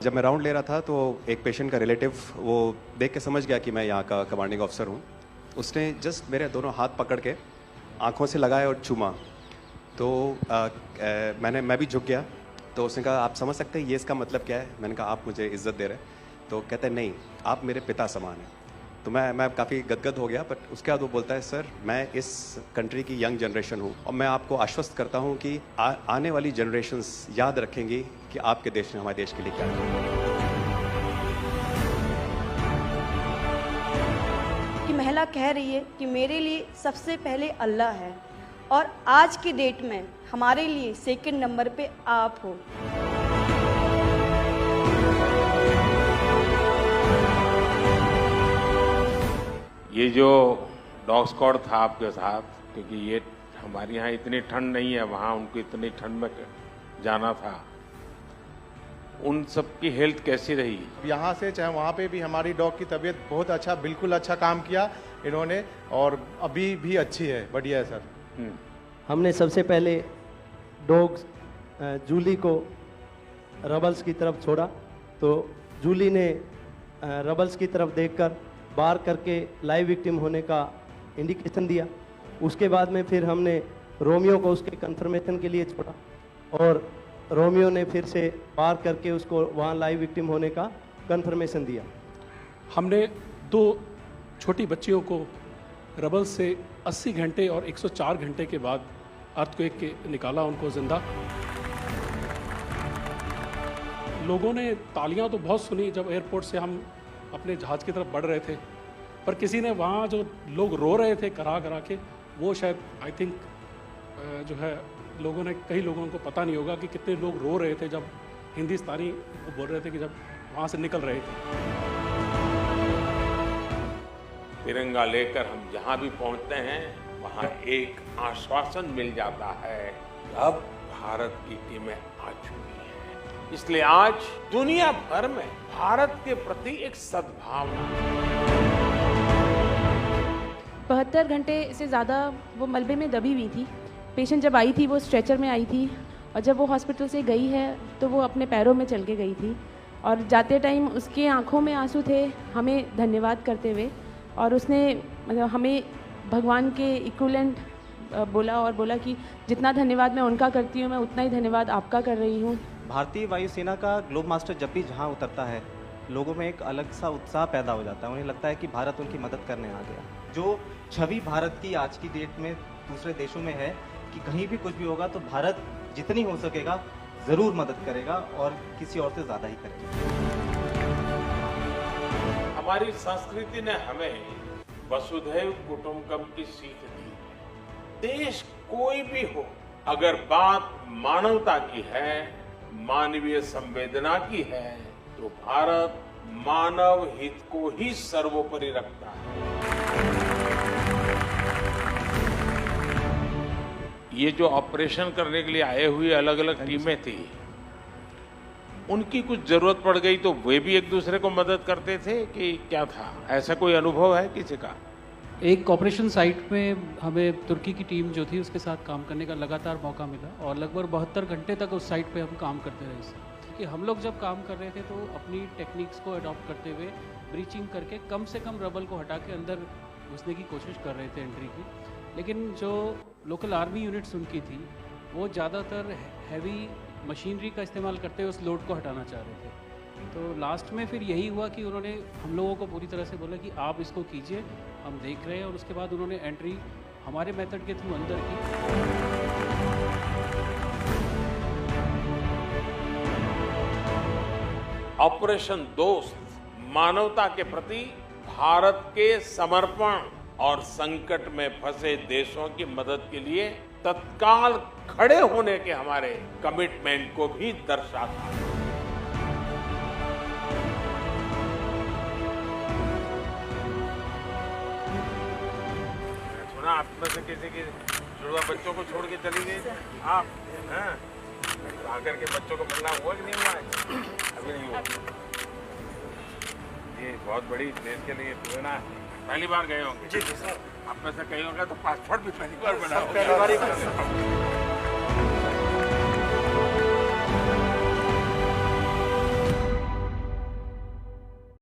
जब मैं राउंड ले रहा था तो एक पेशेंट का रिलेटिव वो देख के समझ गया कि मैं यहाँ का कमांडिंग ऑफिसर हूँ। उसने जस्ट मेरे दोनों हाथ पकड़ के आंखों से लगाए और चूमा। तो मैं भी झुक गया। तो उसने कहा आप समझ सकते हैं ये इसका मतलब क्या है? मैंने कहा आप मुझे इज्जत दे रहे हैं। तो कहते हैं नहीं, आप मेरे पिता समान हैं। तो मैं काफ़ी गदगद हो गया। बट उसके बाद वो बोलता है सर मैं इस कंट्री की यंग जनरेशन हूँ और मैं आपको आश्वस्त करता हूँ कि आने वाली जनरेशन्स याद रखेंगी कि आपके देश ने हमारे देश के लिए क्या किया। कि महिला कह रही है कि मेरे लिए सबसे पहले अल्लाह है और आज की डेट में हमारे लिए सेकंड नंबर पे आप हो। ये जो डॉग स्क्वाड था आपके साथ, क्योंकि ये हमारे यहाँ इतनी ठंड नहीं है, वहाँ उनको इतनी ठंड में जाना था, उन सब की हेल्थ कैसी रही? यहाँ से चाहे वहाँ पे भी हमारी डॉग की तबीयत बहुत अच्छा, बिल्कुल अच्छा काम किया इन्होंने और अभी भी अच्छी है, बढ़िया है सर। हमने सबसे पहले डॉग जूली को रबल्स की तरफ छोड़ा तो जूली ने रबल्स की तरफ देखकर बार करके लाइव विक्टिम होने का इंडिकेशन दिया। उसके बाद में फिर हमने रोमियो को उसके कंफर्मेशन के लिए छोड़ा और रोमियो ने फिर से बार करके उसको वहाँ लाइव विक्टिम होने का कंफर्मेशन दिया। हमने 2 छोटी बच्चियों को रबल से 80 घंटे और 104 घंटे के बाद अर्थक्वेक के निकाला उनको जिंदा। लोगों ने तालियां तो बहुत सुनी जब एयरपोर्ट से हम अपने जहाज़ की तरफ बढ़ रहे थे, पर किसी ने वहाँ जो लोग रो रहे थे करा करा के, वो शायद आई थिंक जो है लोगों ने, कई लोगों को पता नहीं होगा कि कितने लोग रो रहे थे जब हिंदुस्तानी वो बोल रहे थे कि जब वहाँ से निकल रहे थे। तिरंगा लेकर हम जहाँ भी पहुँचते हैं वहाँ एक आश्वासन मिल जाता है कि अब भारत की टीमें आ चुकी हैं। इसलिए आज दुनिया भर में भारत के प्रति एक सद्भावना। 72 घंटे से ज़्यादा वो मलबे में दबी हुई थी। पेशेंट जब आई थी वो स्ट्रेचर में आई थी और जब वो हॉस्पिटल से गई है तो वो अपने पैरों में चल के गई थी और जाते टाइम उसके आंखों में आंसू थे हमें धन्यवाद करते हुए, और उसने मतलब हमें भगवान के इक्विवेलेंट बोला और बोला कि जितना धन्यवाद मैं उनका करती हूँ मैं उतना ही धन्यवाद आपका कर रही हूँ। भारतीय वायुसेना का ग्लोब मास्टर जब भी जहाँ उतरता है लोगों में एक अलग सा उत्साह पैदा हो जाता है। उन्हें लगता है कि भारत उनकी मदद करने आ गया। जो छवि भारत की आज की डेट में दूसरे देशों में है कि कहीं भी कुछ भी होगा तो भारत जितनी हो सकेगा ज़रूर मदद करेगा और किसी और से ज़्यादा ही करेगा। हमारी संस्कृति ने हमें वसुधैव कुटुंबकम की सीख दी। देश कोई भी हो, अगर बात मानवता की है, मानवीय संवेदना की है, तो भारत मानव हित को ही सर्वोपरि रखता है। ये जो ऑपरेशन करने के लिए आए हुए अलग अलग टीमें थी, उनकी कुछ जरूरत पड़ गई तो वे भी एक दूसरे को मदद करते थे कि क्या था? ऐसा कोई अनुभव है किसी का? एक ऑपरेशन साइट में हमें तुर्की की टीम जो थी उसके साथ काम करने का लगातार मौका मिला और लगभग 72 घंटे तक उस साइट पे हम काम करते रहे। क्योंकि हम लोग जब काम कर रहे थे तो अपनी टेक्निक्स को अडॉप्ट करते हुए ब्रीचिंग करके कम से कम रबल को हटा के अंदर घुसने की कोशिश कर रहे थे एंट्री की। लेकिन जो लोकल आर्मी यूनिट्स उनकी थी वो ज़्यादातर हैवी मशीनरी का इस्तेमाल करते हुए उस लोड को हटाना चाह रहे थे। तो लास्ट में फिर यही हुआ कि उन्होंने हम लोगों को पूरी तरह से बोला कि आप इसको कीजिए, हम देख रहे हैं, और उसके बाद उन्होंने एंट्री हमारे मेथड के थ्रू अंदर की। ऑपरेशन दोस्त मानवता के प्रति भारत के समर्पण और संकट में फंसे देशों की मदद के लिए तत्काल खड़े होने के हमारे कमिटमेंट को भी दर्शाता है। सुना आप में से किसी की जुड़वा बच्चों को छोड़ के चली गई आप, हैं? आकर के बच्चों को मिलना हुआ कि नहीं हुआ है? अभी नहीं हुआ। ये बहुत बड़ी देश के लिए प्रेरणा है। पहली बार गए होंगे? जी सर। आप में से कई होंगे तो पासपोर्ट भी पहली बार बना होगा।